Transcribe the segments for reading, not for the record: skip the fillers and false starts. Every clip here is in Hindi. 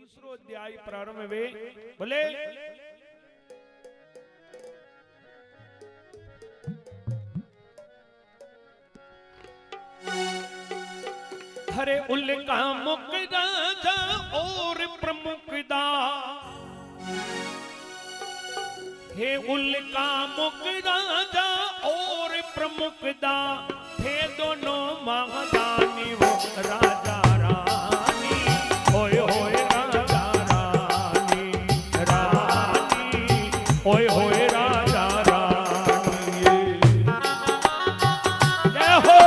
दूसरो अध्याय प्रारंभ वे बोले हरे उल्का मुकदा जा और प्रमुखदा हे उल्का मुकदा जा और प्रमुखदा थे दोनों महादानी वो राजा रानी ओए होए राजा रानी रानी ओए होए राजा रानी जय हो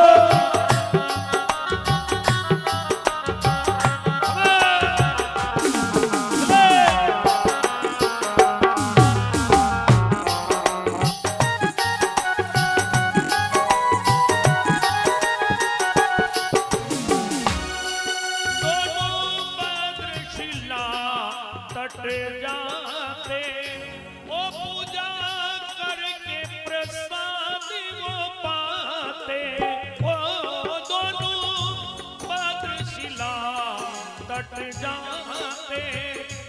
जाते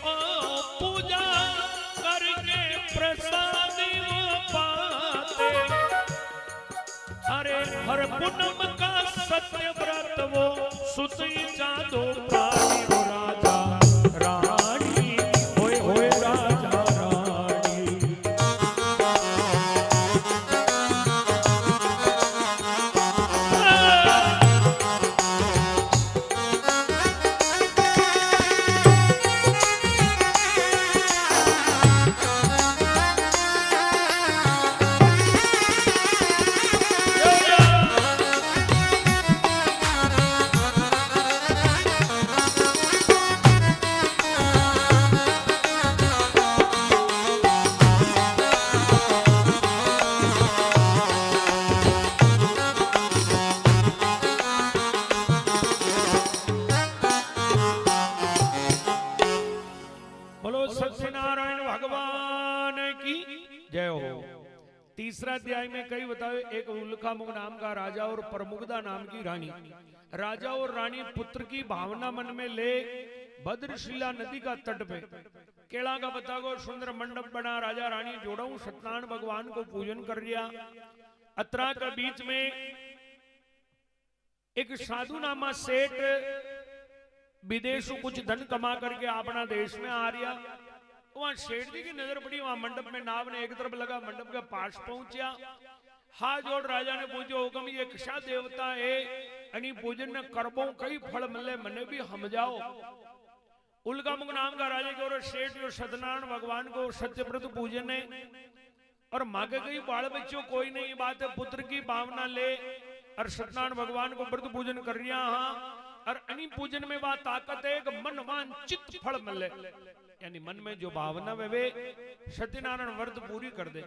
ओ पूजा करके प्रसाद पाते अरे हर पूनम का सत्य व्रत वो सुती जादो प्राणी वो राजा रानी होए होए राजा तीसरा अध्याय में कई बताओ एक उल्कामुख नाम का राजा और प्रमुखदा नाम की रानी राजा और रानी पुत्र की भावना मन में ले भद्रशिला नदी का तट पे केला का बतागो सुंदर मंडप बना राजा रानी जोड़ो सत्यनारायण भगवान को पूजन कर लिया अत्रा के बीच में एक साधु नामा सेठ विदेशों कुछ धन कमा करके अपना देश में आ रहा वहां शेठ जी की नजर पड़ी वहां मंडप में नाव ने एक तरफ लगा मंडप के पास पहुंचा हाथ जोड़ राजा ने पूछो हुक्म ये कशा देवता है अनि पूजन न करबो कई फल मिले मने भी हम जाओ उल्कामुख नाम का राजा के और शेठ जो सत्यनारायण भगवान को सत्यव्रत पूजन है और मांगे कई बाल बच्चों कोई नहीं बात है पुत्र की भावना ले और सत्यनारायण भगवान को व्रत पूजन कर रहा हाँ और अनि पूजन में बात ताकत है एक मन वांछित फल मिले यानी मन में जो भावना वे सत्यनारायण व्रत पूरी कर दे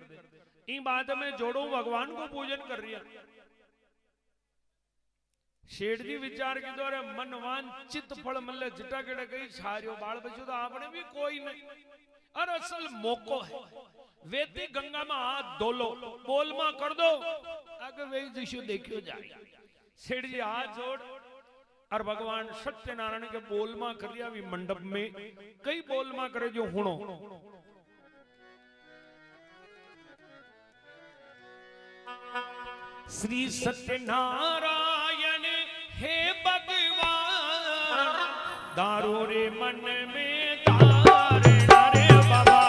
इन बात में जोड़ो भगवान को पूजन कर रही शेठ जी विचार के द्वारा मनवान चित फल मल्ले जिटा केड़ा कई सारियो बाल बच्चों तो आपने भी कोई नहीं और असल मौको है वेदी गंगा में हाथ धोलो बोल मा कर दो आगे वही दिशो देखियो जाए शेठ जी हाथ जोड़ और भगवान सत्यनारायण के बोलमा करिया भी मंडप में कई बोलमा करे जो हुणो श्री सत्यनारायण हे भगवान दारू रे मन में धारणा रे बाबा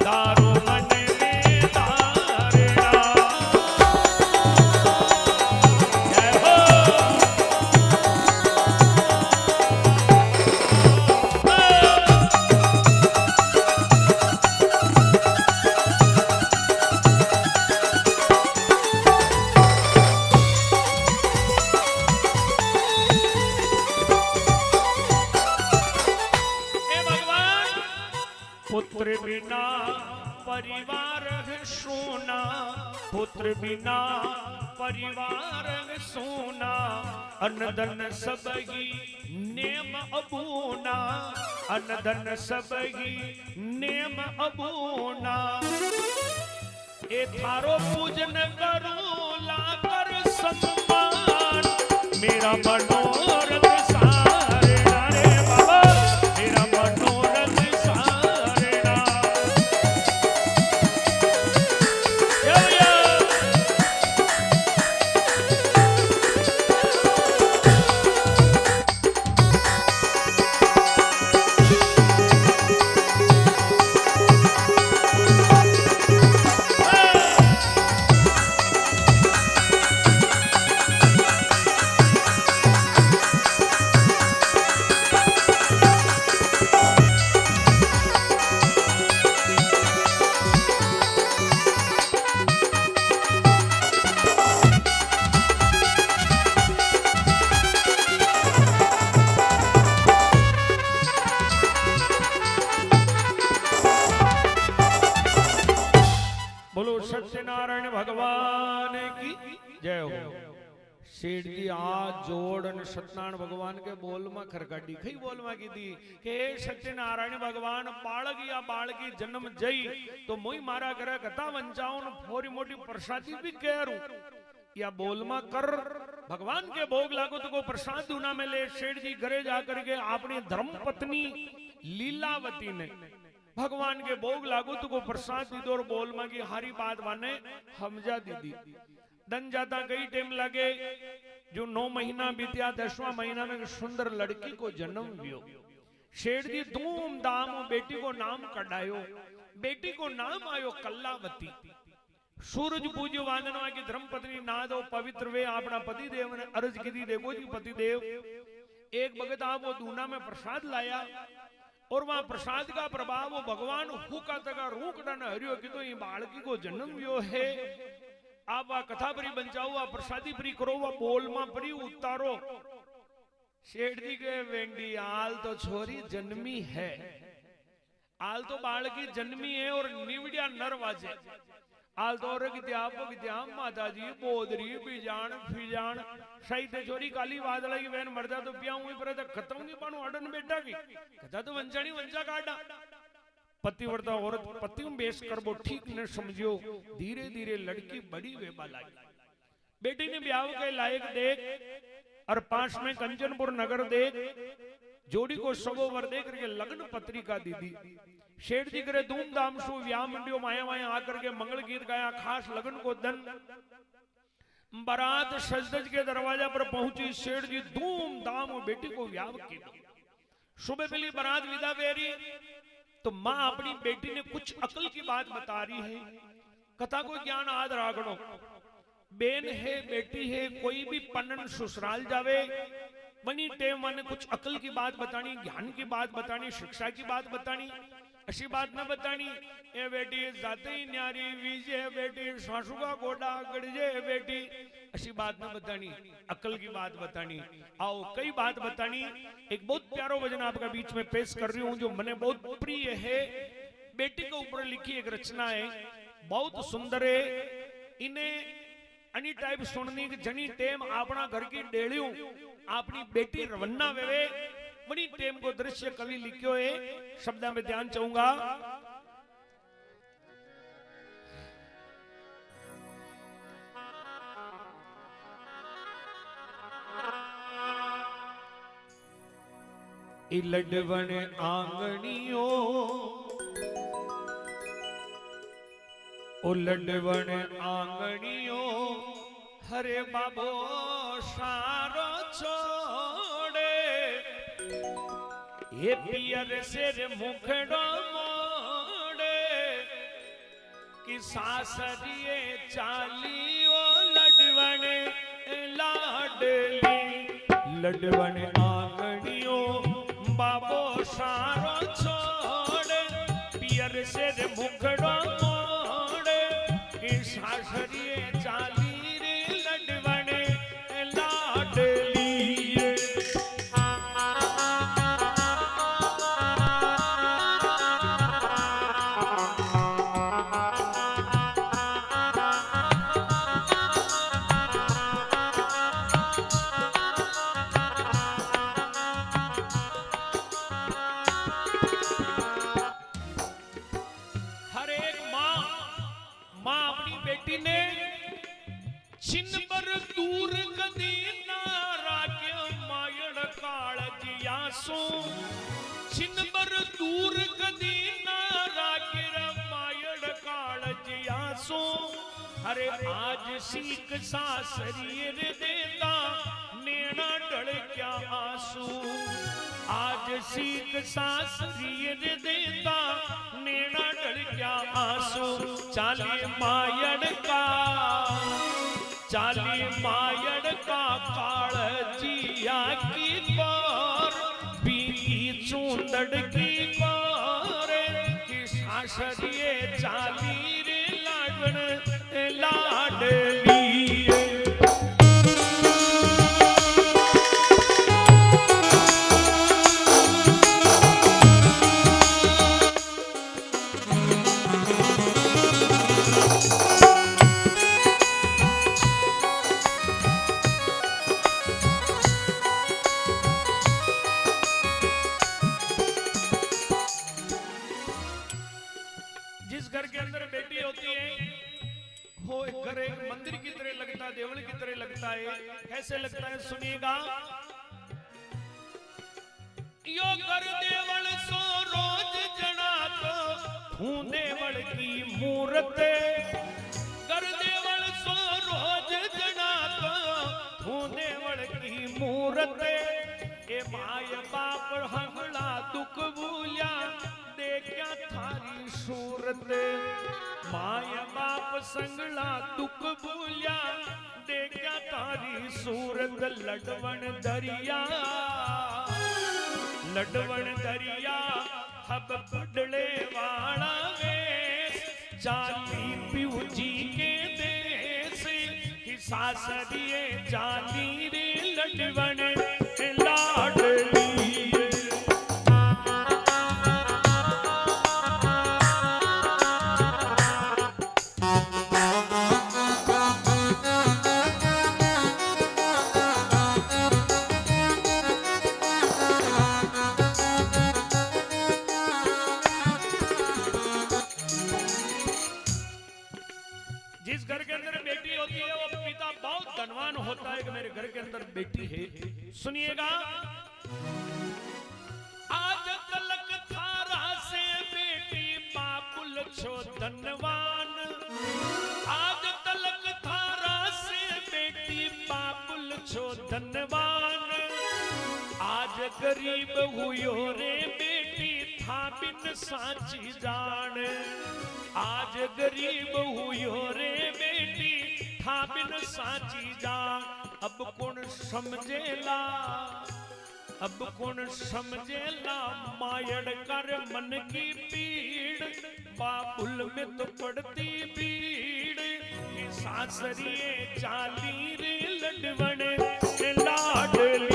दारू मन में धारणा पुत्र बिना परिवार सोना पुत्र बिना परिवार सोना अनदन सबगी नेम अबूना अनदन सबगी नेम अबूना ए थारो पूजन करो लाकर सम्मान मेरा मनोरथ सारे रे बाबा मेरा मनोरथ सत्यनारायण भगवान की जय हो। सेठ जी हाथ जोड़ અને સત્યનારાયણ ભગવાન કે બોલમાં ખરકાડી કઈ બોલમાં કીધી કે સત્યનારાયણ ભગવાન બાળકી આ બાળકી જન્મ જઈ તો મોઈ મારા ઘરે કથા વંચાઉં ને ફોરી મોટી પ્રસાદી भी करूं या बोलमा कर भगवान के भोग लागो तो को प्रसाद दूना में ले। सेठ जी घरे जाकर के अपनी धर्म पत्नी लीलावती ने भगवान के भोग लागो तो को प्रसाद दी दो और बोलमा की हारी बात वाने हमजा दीदी। दन जाता कई टाइम लगे जो 9 महीना बीत्या 10वां महीना में सुंदर लड़की को जन्म दियो। सेठ जी धूमधाम बेटी को नाम कढ़ायो। बेटी को नाम आयो कल्लावती। सूरज पूज्य वांदना की धर्मपत्नी ना दो पवित्र वे अपना पति देव ने अर्ज की थी देखो जी पति देव एक भगत आप वो दूना में प्रसाद लाया और वहां प्रसाद का प्रभाव वो भगवान हुका तका रूक डन हरियो की तो ये बालकी को जन्म दियो है। आप आ कथा परी बंचाओ आ प्रसादी परी करो वा बोल मा परी उतारो। सेठ जी के वेंडी आल तो छोरी जन्मी है, आल तो बालकी जन्मी है और निवड़िया नर वाजे आल तो और कित्याम माता जी बोदरी बीजान फिजान सही ते छोरी काली वादला की वैन मरदा तो पियाऊं पर खत्म नहीं पाणु अडन बेटा की कथा तो वंचाणी वंचा काटा। पतिव्रता औरत पति में बेस कर वो ठीक न समझियो। धीरे धीरे लड़की बड़ी वेबा लाई। बेटी ने ब्याह के लायक देख और पास में कंचनपुर नगर देख जोड़ी को सगोवर दे करके लग्न पत्रिका दी दी। सेठ जी करे धूमधाम सु व्याह मंडियो माया माया आकर के मंगल गीत गाया। खास लगन को दन बारात सजदज के दरवाजा पर पहुंची। सेठ जी धूमधाम बेटी को व्याह की। सुबह पहली बारात विदा बेरी तो मां अपनी बेटी ने कुछ अकल की बात बता रही है। कथा को ज्ञान आद रागणो बेन है बेटी है कोई भी पन्नन ससुराल जावे बनी टेम माने कुछ अकल की बात बतानी, ज्ञान की बात बतानी, शिक्षा की बात बतानी। ऐसी बात न बतानी ए बेटी जाते ही न्यारी वीजे बेटी सासू का गोडा गड़जे बेटी ऐसी बात न बतानी, अकल की बात बतानी। आओ कई बात बतानी। एक बहुत प्यारो वचन आपका बीच में पेश कर रही हूं जो मने बहुत प्रिय है। बेटी के ऊपर लिखी एक रचना है बहुत सुंदर है। इन्हें अनी टाइप सुननी जनी टेम अपना घर की डेड़ियों अपनी बेटी रवन्ना वेवे बड़ी टेम को दृश्य कवि लिखियो है। शब्द में ध्यान चाहूंगा। लडवन आंगनियो ओ लडवन आंगनियो हरे बाबो सारो छोड़े ये पियर से मुखड़ो मोड़े कि सासरिए चालियो लडवन लाडली लडवन आंगनियो बाबो सारो छोड़े पियर से मुखड़ो मोड़े कि सासरिए चाली रे लडवन लाडली। अरे आज सीख सासरियर देता नेना डल क्या आंसू आज सीख सासरियर देता नेना डल क्या आंसू। चाली मायड़ का काल जिया की कौर बीती चूंदड़ की कौर कि सासरिये चाली रे लागण लाडली। घर एक मंदिर की तरह लगता है, देवल की तरह लगता है। कैसे लगता है सुनिएगा। यो कर देवल सो रोज जना तो हूं देवल की मूरत, कर देवल सो रोज जना तो हूं देवल की मूरत। ए माय बाप हंगला दुख भूलिया देखा थारी सूरत, माय बाप संगला दुख भूलिया देखा तारी सूरत। लडवन दरिया लडवन दरिया हब बडले वाला वेश, चाली पीऊ जी के देश की सासरिए चाली रे लडवन लाडली। जिस घर के अंदर बेटी होती है वो पिता बहुत धनवान होता है कि मेरे घर के अंदर बेटी है। सुनिएगा। आज तलक थारा से बेटी बापुल छो धनवान, आज तलक थारा से बेटी बापुल छो धनवान। आज गरीब हुयो रे बेटी था बिन साची जान, आज गरीब हुयो रे बेटी था बिन साची जान। अब कौन समझेला, अब कौन समझेला मायड़ कर मन की पीड़, बाबुल में तो पड़ती भीड़। सासरिए चाली रे लडवन लाडली।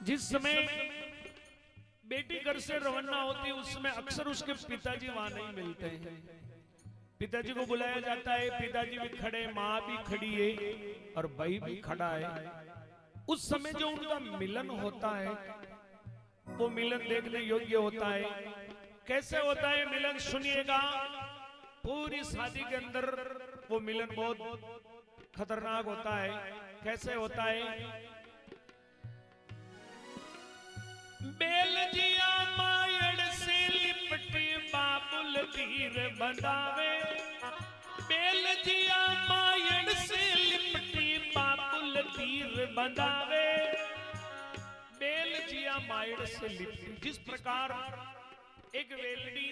जिस समय बेटी घर से रवाना होती है उस समय अक्सर उसके पिताजी वहां नहीं मिलते हैं। पिताजी को बुलाया जाता है, पिताजी भी खड़े, माँ भी खड़ी है और भाई भी खड़ा है। उस समय जो उनका मिलन होता है वो मिलन देखने योग्य होता है। कैसे होता है मिलन सुनिएगा। पूरी शादी के अंदर वो मिलन बहुत खतरनाक होता है। कैसे होता है। बेलजिया मायड़ से लिपटी बाबुल तीर बंधावे, बेलजिया मायड़ से लिपटी बाबुल तीर बंधावे। बेलजिया मायड़ से लिपटी, जिस प्रकार एक वेलड़ी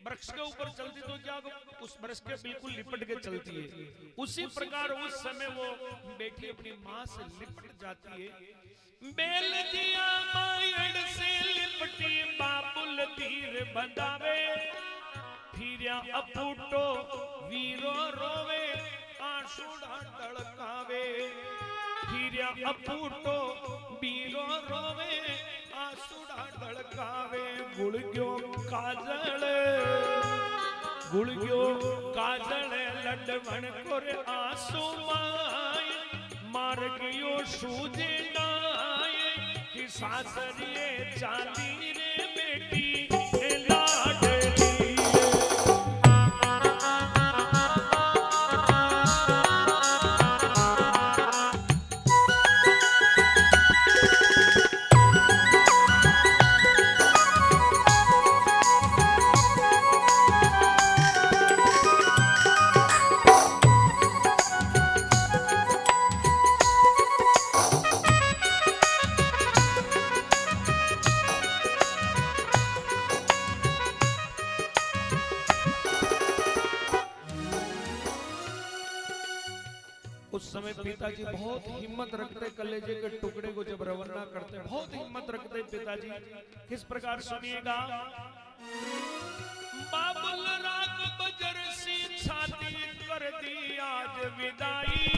वृक्ष के ऊपर चलती तो क्या उस वृक्ष के बिल्कुल लिपट के चलती है, उसी प्रकार उस समय वो बेटी अपनी माँ से लिपट जाती है। बेलजिया मायड़ से लिपटी बाबुल तीर बंधावे, फिर अपूटो वीरो रोवे आंसू धड़कावे, फिर अपूटो वीरो रोवे आंसू धड़कावे। गुड़ग्यो काजल, गुड़ग्यो काजल लडवन कोर आंसू माय, मार गयो सूझे सासरिए चाली रे बेटी लाडली। उस समय पिताजी बहुत हिम्मत रखते, कलेजे के टुकड़े को जब रवाना करते, बहुत हिम्मत रखते पिताजी। किस प्रकार सुनिएगा। बाबुल राग बजर सी छाती कर दी आज विदाई,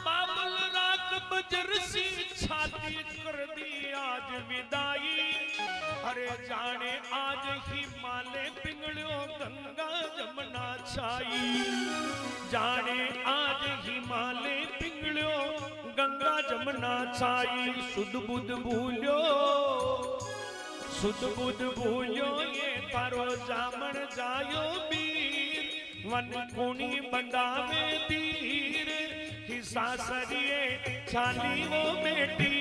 बाबुल राग बजर सी छाती कर दी आज विदाई। अरे जाने आज हिमालय पिंगलियों गंगा जमुना छाई, जाने आज हिमालय पिंगलियों गंगा जमुना छाई। सुध बुध भूल्यो, सुध बुध भूल्यो ये तारो जामन जायो वीर, वन कुणी बंदावे तीर, कि सासरिये छाली वो बेटी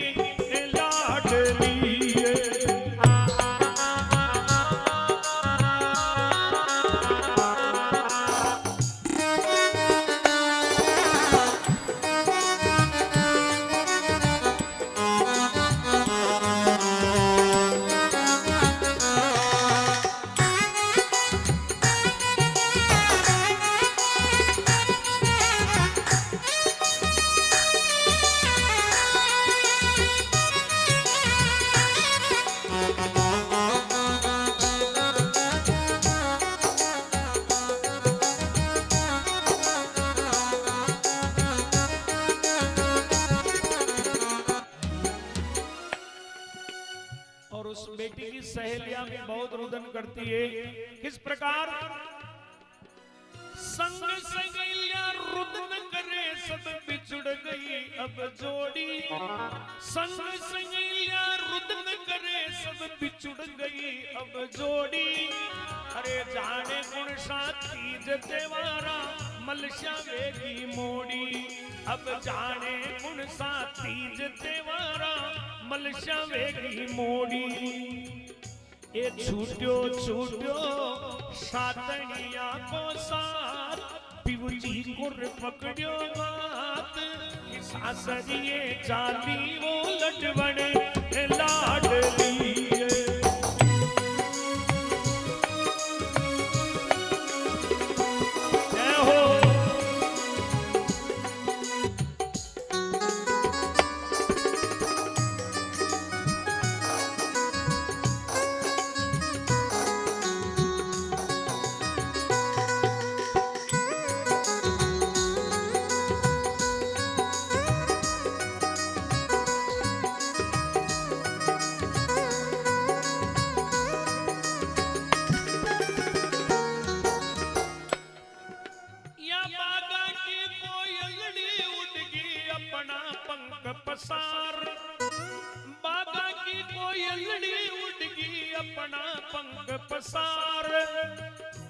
लाडली। बेटी की सहेलियां भी बहुत रुदन करती है। किस प्रकार। संग सहेलियां रुदन करे सब बिछुड़ गई अब जोड़ी, संग सहेलियां रुदन करे सब बिछुड़ गई अब जोड़ी। अरे जाने गुण सा तीज त्योहारा मलशा वेगी मोड़ी, अब जाने गुण सा तीज त्योहारा मलशा वेगी मोड़ी। ये छूट्यो छूट्यो सातनिया को साथ, पिवजी कुर पकड़ियो बात, सासरिये चाली वो लटवण लाडली। पसार, बाबा की कोयलड़ी उड़गी अपना पंख पसार।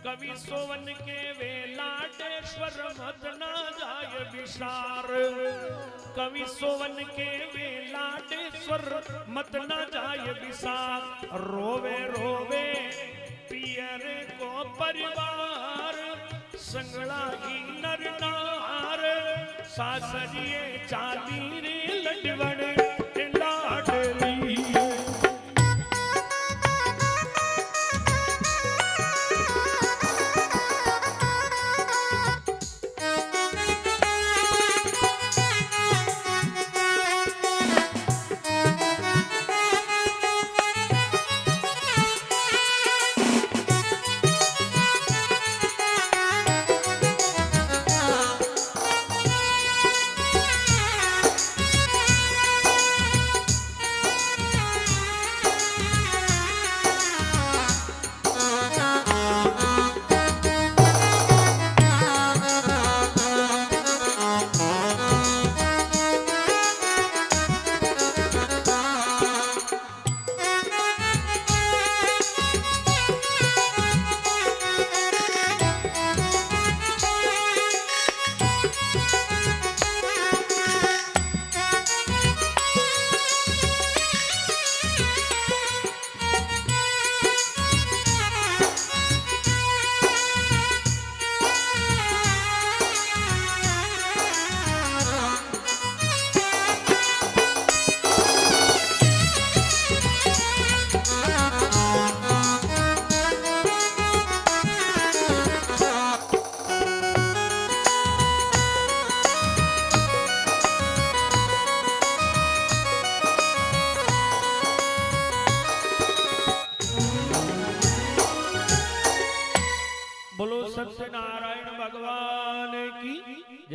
कवि सोवन के वेलाटेश्वर मत ना जाय विसार, कवि सोवन के वेलाटेश्वर मत ना जाय विसार। रोवे रोवे पियर को परिवार, संगड़ा की नर नार, सासरिये चाली रे लटवण लाडली।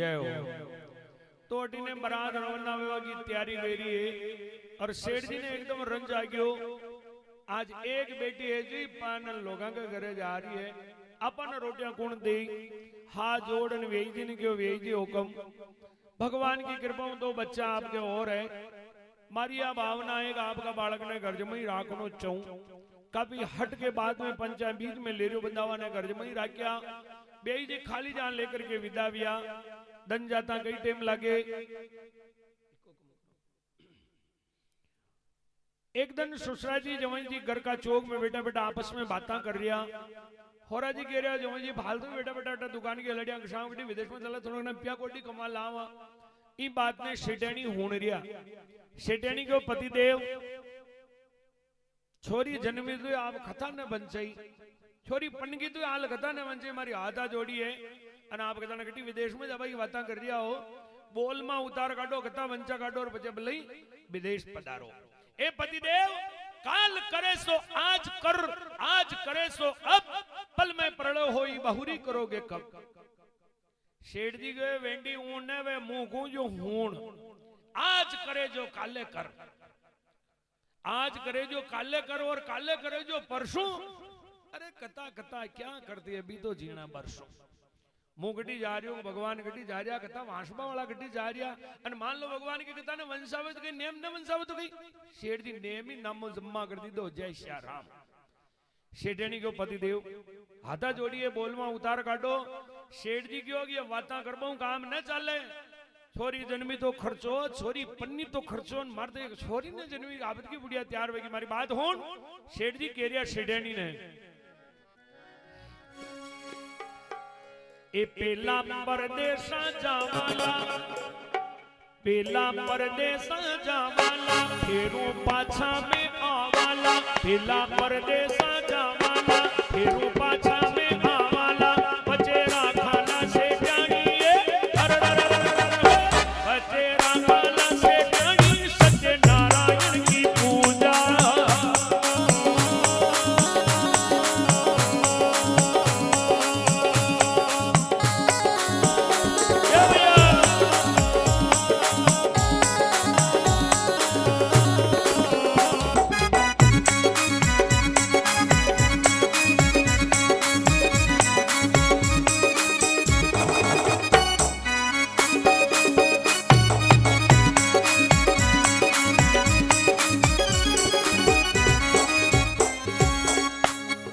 जय हो। तो अटी ने बारात रवाना होने की तैयारी करी है और सेठ जी ने एकदम रंज आ गयो। आज एक बेटी है जी पान लोगों के घरे जा रही है, अपन रोटियां कौन दे, हाथ जोड़न वेज जी ने क्यों वेज जी हुक्म। भगवान की कृपा तो बच्चा आपके और है, मारिया भावना है कि आपका बालक ने घर जमई राखनो चाहूं। काफी हट के बाद में पंचा बीच में लेरो बंदावा ने घर जमई राख्या। बेई जी खाली जान लेकर के विदा विया। दन जाता कई टाइम लागे। एक दिन ससुरा जी जवाई जी घर का चौक में बेटा बेटा आपस में बातें कर रिया। होरा जी कह रहा जवाई जी फालतू बेटा बेटा दुकान की लड़िया शाम विदेश में चला थोड़ा ना पिया कोटी कमा लावा। ई बात ने शेटैनी होन रिया। शेटैनी को पति देव छोरी जन्मी तो आप कथा न बन चाहिए, छोरी पनगी तो हाल कथा न बन चाहिए। हमारी हाथा जोड़ी है और आप कथा कटी विदेश में जब बातें कर रिया हो, बोल में उतार काटो कथा वंचा काटो और बचे भले विदेश पधारो। ए पति देव काल करे सो आज कर, आज करे सो अब, पल में प्रलय होई बहुरी करोगे कब। शेठ जी गए वेंडी ऊन वे मुंह को जो हूण, आज करे जो काले कर, आज करे जो काले कर और काले करे जो परसों। अरे कथा कथा क्या करती है, भी तो जीना बरसों। मुंह गड्डी जा रही हो, भगवान गड्डी जा रहा, कथा वांसबा वाला गड्डी जा रहा। और मान लो भगवान की कथा ने वंशावे तो कहीं नेम न वंशावे तो कहीं शेठ जी नेम ही नामो जम्मा कर दी। तो जय श्री राम। शेठनी को पति देव हाथा जोड़िए, बोल में उतार काटो। शेठ जी क्यों ये बातें करबो काम न चले। छोरी जन्मी तो खर्चो, छोरी पन्नी तो खर्चो, मारते छोरी ने जन्मी आबद की बुढ़िया तैयार होगी मारी बात हो। शेठ जी कह रिया शेठनी ने ए पेला परदेसा जावाला, पेला परदेसा जावाला, फेरू पाछा में आवाला। पेला परदेसा जावाला, फेरू पाछा में आवाला। बचेरा खाना से जानिए, बचेरा खाना से जानी सत्यनारायण की पूजा।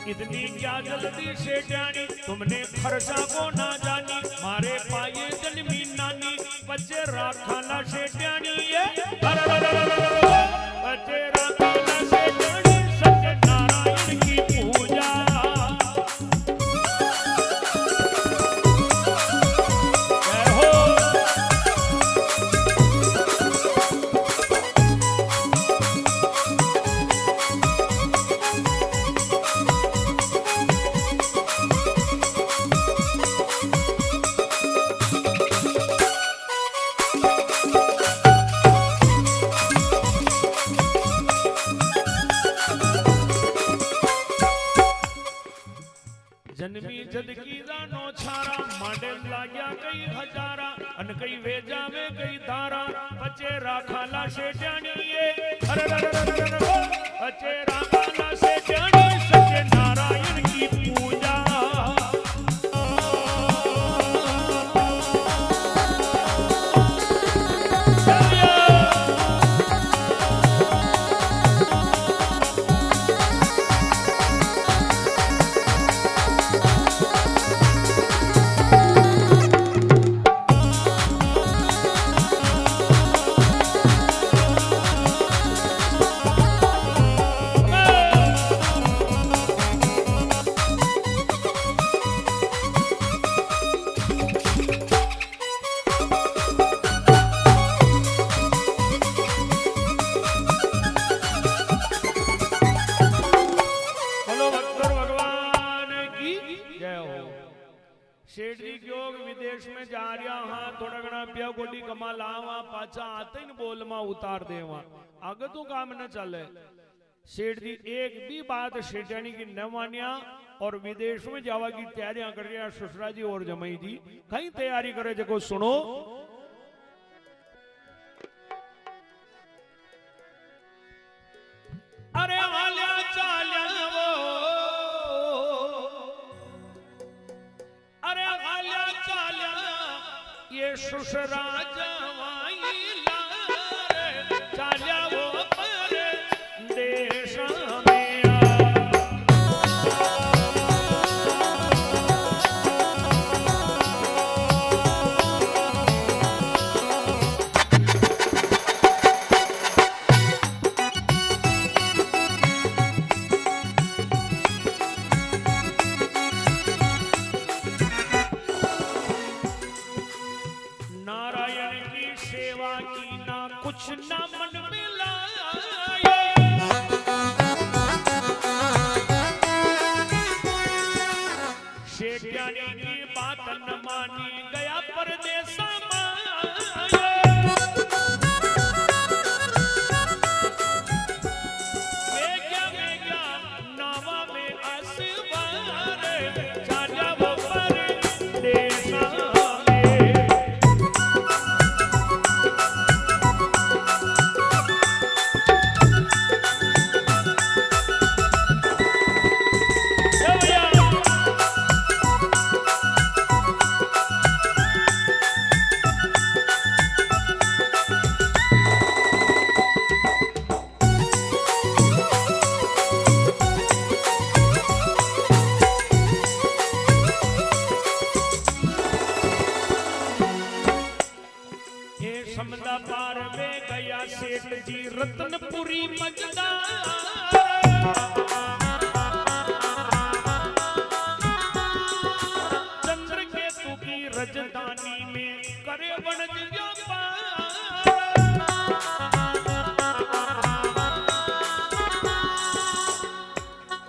इतनी क्या जल्दी से जानी, तुमने खर्चा को ना जानी। मारे पाए जन्मी नानी, बच्चे राखाना से जानी। बच्चे राखाना से जानी सत्यनारायण की पूजा। जन्मी जद की जानो छारा, मांडे लाग्या कई हजारा, अन कई वेजा में कई धारा। बच्चे राखाला से जानिए, बच्चे राखाला से जानिए सत्यनारायण की पूजा। शेठ जी क्यों विदेश में जा रहा, हाँ थोड़ा घना पिया गोडी कमा लावा, पाचा आते ही बोल मा उतार देवा, आगे तो काम न चले। सेठ जी एक भी बात सेठानी की न मानिया और विदेश में जावा की तैयारियां कर रहे हैं ससुरा जी और जमाई जी। कहीं तैयारी करे जको सुनो। अरे हाल्या चाल्या वो, अरे हाल्या चाल्या ये ससुरा जवाई लारे चाल्या वो देश में नारायण की सेवा की ना कुछ ना मन में लाया, शेख ज्ञानी की बात न मानी गया परदेस माया। वेग्या नावा में असवार चाल्या वो परदेस समदा पार वे गया सेठ जी रतनपुरी मजदार। चंद्रकेतु की राजधानी में करे वणज व्यापार।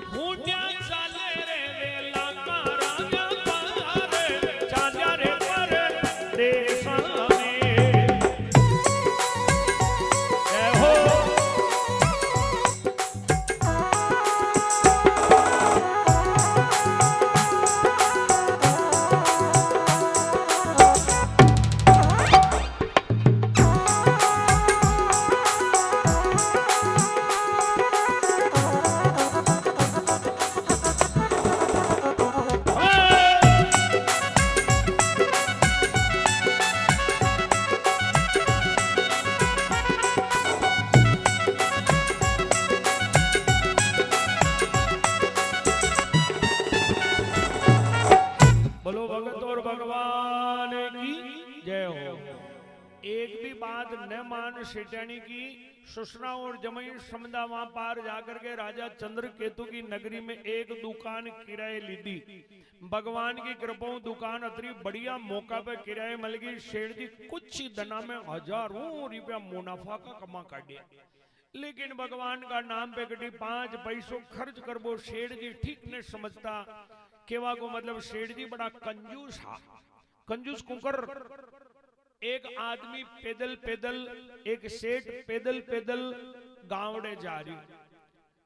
हुड्या चाले रे वेला कारा व्यापार चाल्या रे परदेस एक भी बात न मान सेठानी की ससुरा और जमाई समदा वहां पार जाकर के राजा चंद्रकेतु की नगरी में एक दुकान किराए ली दी। भगवान की कृपा दुकान अतरी बढ़िया मौका पे किराए मिल गई। शेठ जी कुछ ही दिना में हजारों रुपया मुनाफा का कमा कर दिया। लेकिन भगवान का नाम पे कटी 5 पैसों खर्च कर वो शेठ जी ठीक नहीं समझता। केवा को मतलब सेठ जी बड़ा कंजूस हा। कंजूस कुकर एक आदमी पैदल पैदल एक सेठ पैदल पैदल गांवड़े जा रही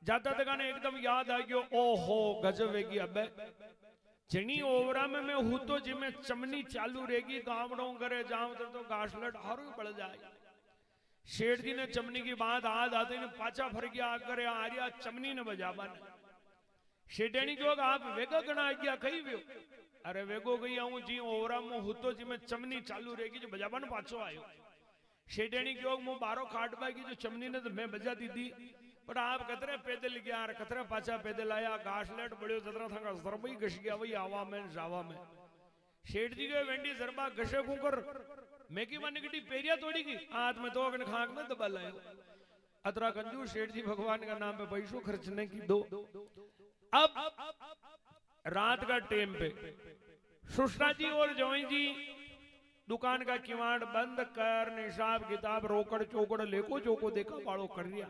जाता तक एकदम याद आ गयो ओहो गजब वेगी अबे जनी ओवरा में मैं हूं तो जिमे चमनी चालू रहेगी गांवड़ों करे जाऊं तो घासलट हारू पड़ जाए। सेठ जी ने चमनी की बात आज आते ने पाचा फर गया करे आर्या चमनी ने बजाबा ने शेठनी क्यों आप वेगा गणा आ गया कही व्यो अरे वेगो गई आऊं जी ओवरा मु हुतो जी में चमनी चालू रहेगी जो बजाबा ने पाछो आयो। शेठनी क्यों मु बारो खाट बागी जो चमनी ने तो मैं बजा दी थी पर आप कतरे पैदल गया कतरे पाछा पैदल आया घासलेट बड़ो जतरा था सरबई घस गया वही आवा में जावा में। शेठ जी के वेंडी जरबा घसे कुकर मैं की माने की पेरिया तोड़ी की हाथ में तो अगन खाक में दबा लायो। अतरा कंजूस सेठ जी भगवान का नाम पे पैसों खर्चने की दो। अब रात का टाइम पे सुषमा जी और जवाई जी दुकान का किवाड़ बंद कर हिसाब किताब रोकड़ चौकड़ लेको चौको देखा वालों कर रिया।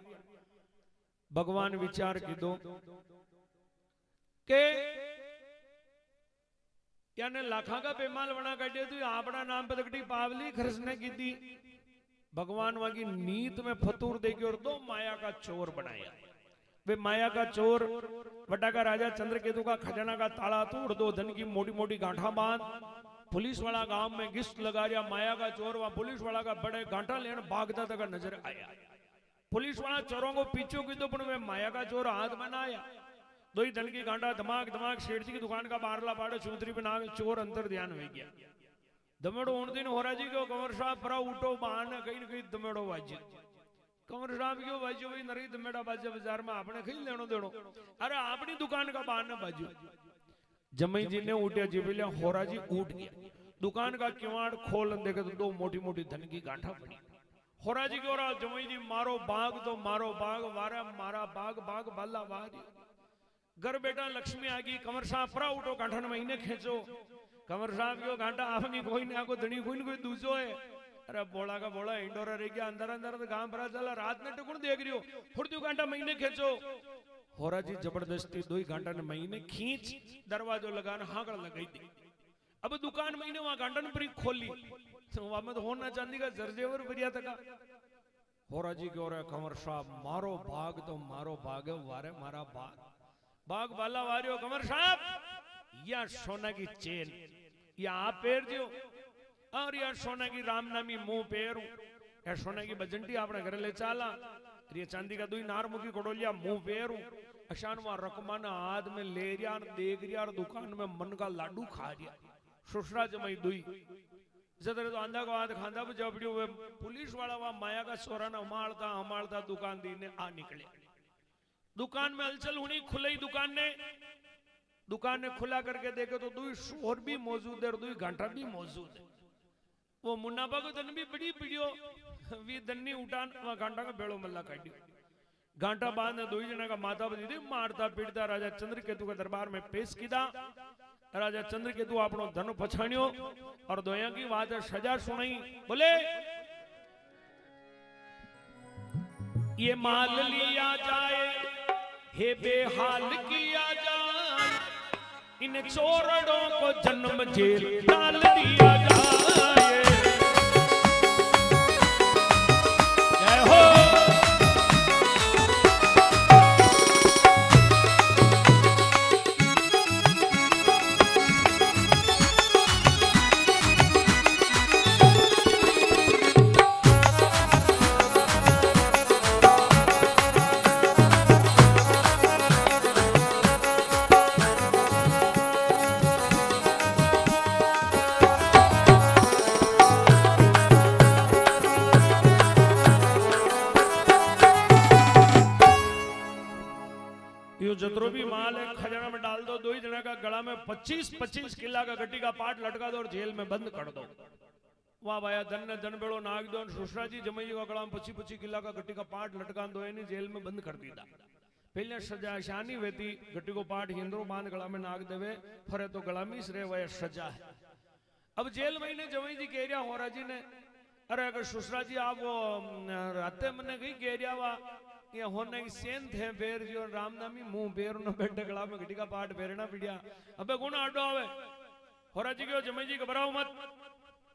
भगवान विचार की दो के याने लाखा का बेमाल बना काटे तो आपना नाम पे तकड़ी पावली खर्चने की थी। भगवान वहां की नीत में फतूर देगी और दो माया का चोर बनाया। वे माया का चोर वटा का राजा चंद्रकेतु का खजाना का ताला तोड़ दो, धन की मोटी मोटी गांठा बांध। पुलिस वाला गांव में गिश्त लगा रिया, माया का चोर वहां पुलिस वाला का बड़े गांठा लेने भागता तक नजर आया। पुलिस वाला चोरों को पीछे की तो वे माया का चोर हाथ में ना आया। दो ही धन की गांठा धमाक धमाक सेठ जी की दुकान का बारला पाड़े चौधरी पे नाग चोर अंतर ध्यान हो गया। दमेड़ो उन दिन हो जी को कंवर साहब परा उठो बहाने कहीं न कहीं दमेड़ो बाजी। कंवर साहब क्यों बाजू भाई नरी दमेड़ा बाजे बाजार में आपने कहीं लेनो देनो, अरे अपनी दुकान का बहाने बाजू। जमई जी ने उठे जी बोले होरा जी उठ गया। दुकान का किवाड़ खोल देखे तो दो मोटी मोटी धन की गांठा पड़ी। होरा जी को जमई जी मारो बाग तो मारो बाग, वारा मारा बाग बाग बाला वारी। घर बेटा लक्ष्मी आ गई, कंवर साहब परा उठो गांठा ने महीने खेचो। कंवर साहब क्यों गांठा आपनी कोई ने आको धनी कोई न कोई दूसरो है। अरे बोला का बोला इंडोरा रह गया अंदर अंदर तो गांव भरा चला, रात में टुकड़ देख रही हो फुर्ती घंटा महीने खेचो। होरा जी जबरदस्ती 2 घंटा ने महीने खींच दरवाजो लगाना हाकड़ लगाई दी। अब दुकान महीने वहां घंटा ने पर खोली तो वहां में तो होना चांदी का जर्जेवर बढ़िया था। होरा जी क्यों रहे कंवर साहब मारो भाग तो मारो भाग, वारे मारा भाग बाग बाला वारियो। कंवर साहब या सोना की चेन या आप पैर दियो और यार सोना की रामनामी मुंह पैरू, या सोना की बजंटी अपने घर ले चाला, ये चांदी का 2 नारमुखी कोडोलिया मुंह पैरू। अशान वहां रकमाना हाथ में ले रिया देख रिया, दुकान में मन का लाडू खा रिया। ससुरा जमाई 2 जदर तो आंधा को हाथ खांदा पे जबड़ी हुए पुलिस वाला वहां माया का सोराना हमालता हमालता दुकान दी ने आ निकले। दुकान में हलचल हुई, खुली दुकान ने खुला करके देखे तो 2 शोर भी मौजूद है और 2 घंटा भी मौजूद है। वो मुन्नाबा को धन भी बड़ी पीड़ियो वी धनी उठान वहां घंटा का बेड़ो मल्ला काटियो। घंटा बाद ने 2 जना का माथा बदी मारता पीड़ता राजा चंद्रकेतु के दरबार में पेश किया। राजा चंद्रकेतु अपनो धन पछाणियो और दोया की बात सजा सुनाई। बोले ये माल लिया जाए हे बेहाल किया जाए, इन चोरों को जन्म जेल डाल दिया जाए। जय हो जतरो भी माल है खजाना में डाल दो, 2 ही जना का गला में 25-25 किला का गट्टी का पाट लटका दो और जेल में बंद कर दो। वाह भाया धन ने धन बेड़ो नाग दो। सुषरा जी जमई जी का गला में 25-25 किला का गट्टी का पाट लटका दो, यानी जेल में बंद कर दिया। पहले सजा शानी वेती गट्टी को पाट हिंदरो बांध गला में नाग देवे फरे तो गला में रे वह सजा है। अब जेल में ने जमई जी कह रिया होरा जी ने, अरे अगर सुषरा जी आप वो राते मने गई कह रिया वा ये होने की सेन थे बेर जो रामनामी मुंह बेर न बैठे गला में घटी का पाठ बेरना पिड़िया। अबे गुण आडो आवे होरा जी क्यों जमई जी घबराओ मत,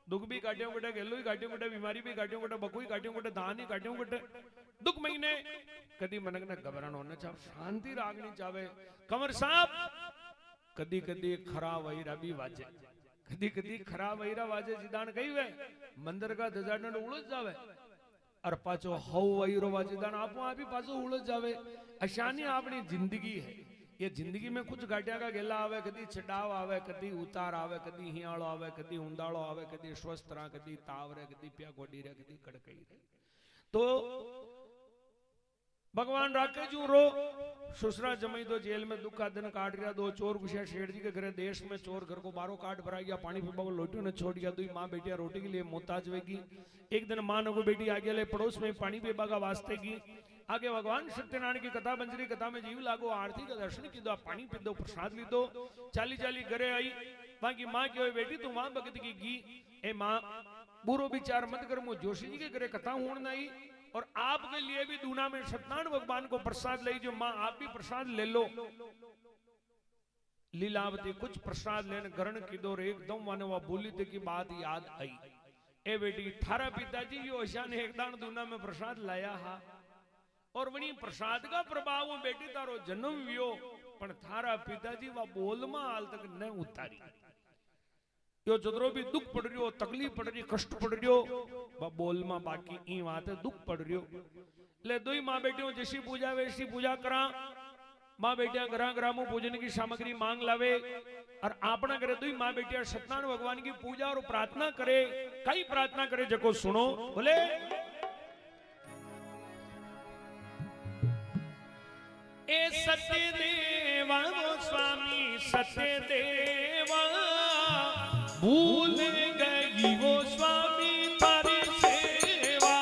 दुख भी काटियों कटे, गेलो ही काटियों कटे, बीमारी भी काटियों कटे, बकुई काटियों कटे, धान ही काटियों कटे, दुख महीने कदी मनक ने घबराना होना चाहे, शांति रागनी चाहे। कंवर साहब कदी कदी खरा वहीरा भी वाजे, कदी कदी खरा वहीरा वाजे जिदान कही वे मंदिर का दजाडन उड़ज जावे और पाचो हव वहीरो वाजेदान आपो आप ही पाचो उड़ज जावे। अशानी अपनी जिंदगी है, ये जिंदगी में कुछ घाटिया का गेला आवे, कदी चढ़ाव आवे, कदी उतार आवे, कदी हियाड़ो आवे, कदी ऊंडाड़ो आवे, कदी स्वस्थ रहा, कदी ताव रे, कदी प्या गोडी रे, कदी कड़कई रे। तो भगवान राके जू रो सुसरा जमई दो जेल में दुख का दिन काट गया। 2 चोर घुसे शेठ जी के घर, देश में चोर घर को 12 काट भरा गया, पानी पीपा को लोटियों ने छोड़ दिया। 2 माँ बेटियां रोटी के लिए मोहताज वेगी। एक दिन माँ ने को बेटी आगे ले पड़ोस में पानी पीपा का वास्ते की आगे भगवान सत्यनारायण की कथा बंजरी, कथा में जीव लागो, आरती का दर्शन की दो, पानी पी दो, प्रसाद ली दो। चाली चाली घरे आई, वहां की माँ की बेटी तू वहां भगत की गी ए माँ बुरो विचार मत कर, मु जोशी जी के घरे कथा होने नहीं और आपके लिए भी दूना में सत्यनारायण भगवान को प्रसाद ले जो माँ आप भी प्रसाद ले लो। लीलावती कुछ प्रसाद लेने ग्रहण की दो, एकदम माने वह बोली थी की बात याद आई, ए बेटी थारा पिताजी यो ऐसा ने एक दान दूना में प्रसाद लाया हा और वनी प्रसाद का प्रभाव बेटी तारो जन्म वियो पण थारा पिताजी वा बोल में हाल तक न उतारी यो जदरो भी दुख पड़ रियो तकलीफ पड़ रही कष्ट पड़ रियो वा बोल में बाकी ई बात दुख पड़ रियो ले दोई मां बेटियों जैसी पूजा वैसी पूजा करा मां बेटिया ग्रह ग्रामों पूजन की सामग्री मांग लावे और आपना करे दुई मां बेटिया सत्यनारायण भगवान की पूजा और प्रार्थना करे कई प्रार्थना करे जको सुनो बोले ए सत्य देवा स्वामी सत्य देवा भूल गई वो स्वामी तारी सेवा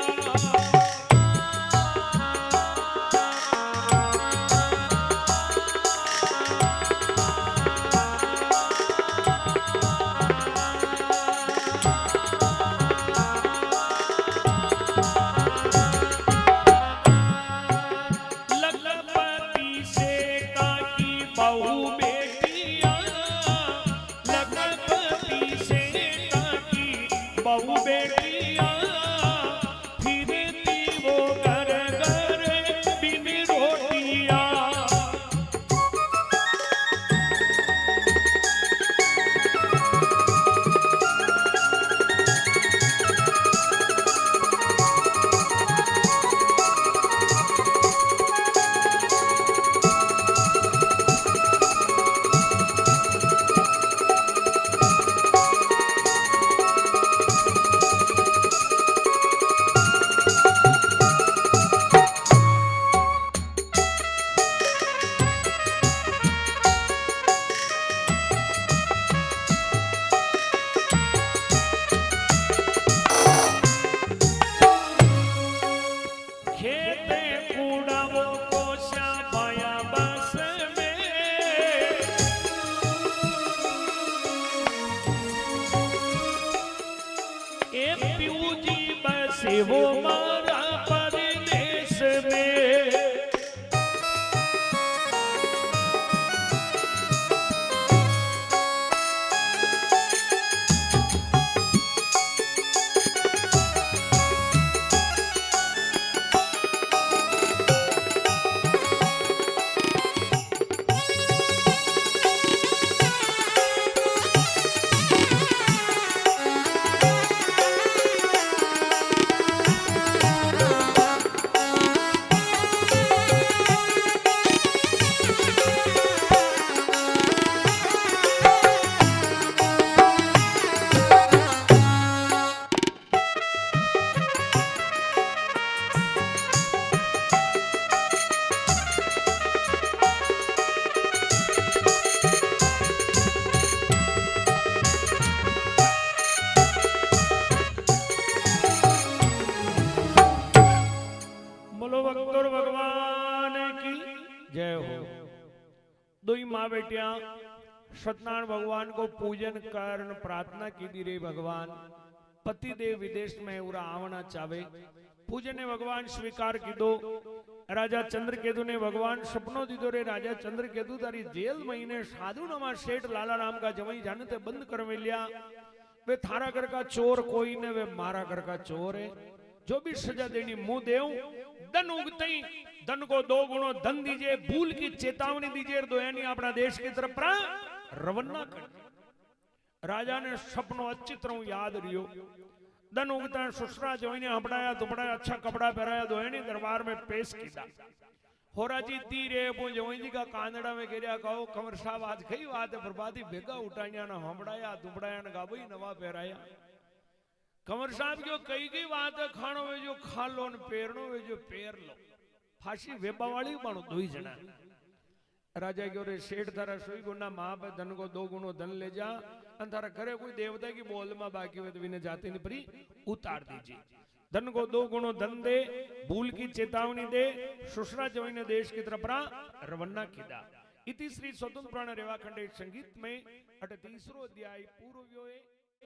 वो मारा परदेश में दोई माँ बेटिया सत्यनारायण भगवान को पूजन कर प्रार्थना की दी रे भगवान पति देव विदेश में उरा आवना चावे पूजन ने भगवान स्वीकार की दो राजा चंद्रकेतु ने भगवान सपनों दी दो रे राजा चंद्रकेतु तारी जेल महीने साधु नमा सेठ लाला राम का जमाई जानते बंद कर लिया वे थारा घर का चोर कोई ने वे मारा घर का चोर है जो भी सजा देनी मुंह देव धन उगते ही धन को 2 गुणों धन दीजिए भूल की चेतावनी दीजिए दोयानी अपना देश की तरफ रवाना कर राजा ने सपनों अच्छी तरह याद रियो धन उगता ससुरा जो ने हपड़ाया दुपड़ाया अच्छा कपड़ा पहराया दोयानी दरबार में पेश किया होरा जी तीरे जोई जी का कांदड़ा में गिरिया कहो कंवर साहब आज कई बात है बर्बादी भेगा उठाया ना हपड़ाया दुपड़ाया ना गाबई नवा पहराया कंवर साहब जो कई बात है खानो वे जो खा लो न पेरनो वे जो पेर लो फांसी वेबा वाली बनो 2 जना राजा क्यों रे सेठ तारा सोई गुना मां पे धन को 2 गुणों धन ले जा अन तारा करे कोई देवता की बोल में बाकी हुए तो विने जाते नहीं परी उतार दीजिए धन को 2 गुणों धन दे भूल की चेतावनी दे सुसरा जवाई ने देश की तरफ रवाना किया इति श्री स्वतंत्र पुराण रेवाखंडे संगीत में 38वां अध्याय पूर्व